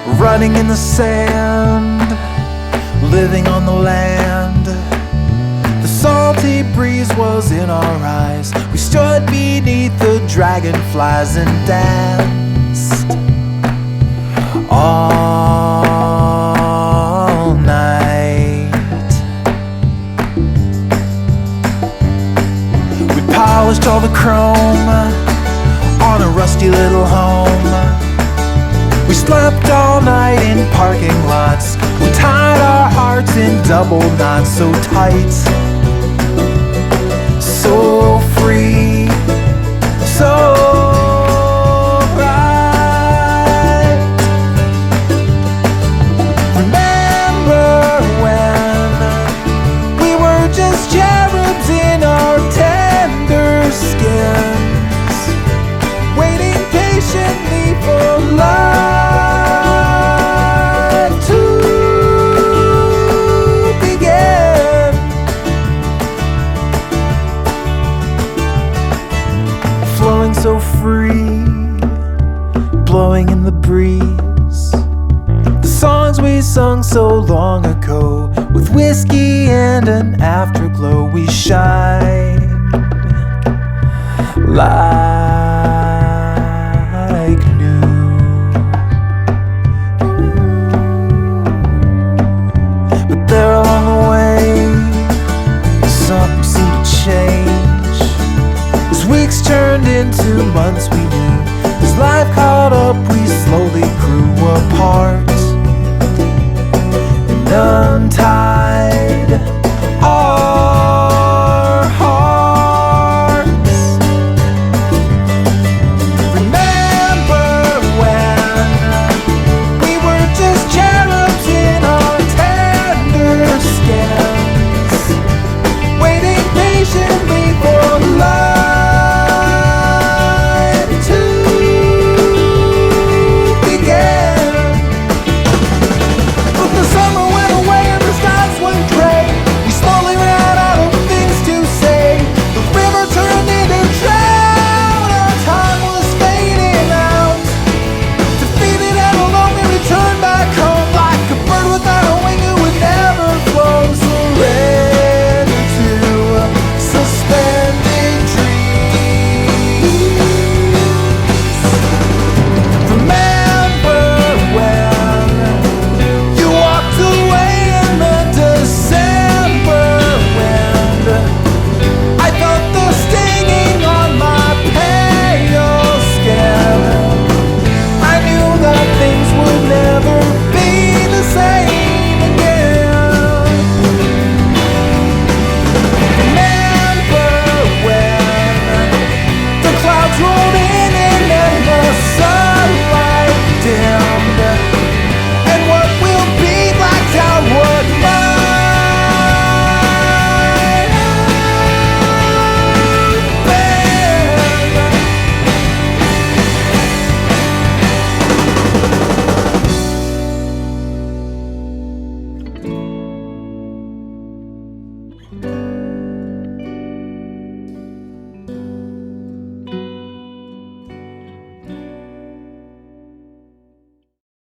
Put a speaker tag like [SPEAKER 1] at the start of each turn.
[SPEAKER 1] running in the sand, living on the land. The salty breeze was in our eyes. We stood beneath the dragonflies and danced all night. We polished all the chrome on a rusty little home. We slept all night in parking lots. We tied our hearts in double knots, so tight, so free, so right. Remember when we were just cherubs in our tender skins, waiting patiently for love to begin. Flowing so free, blowing in the breeze, the songs we sung so long ago. With whiskey and an afterglow, we shine like new. But there along the way, something seemed to change. As weeks turned into months, we knew as life caught up, we slowly grew apart.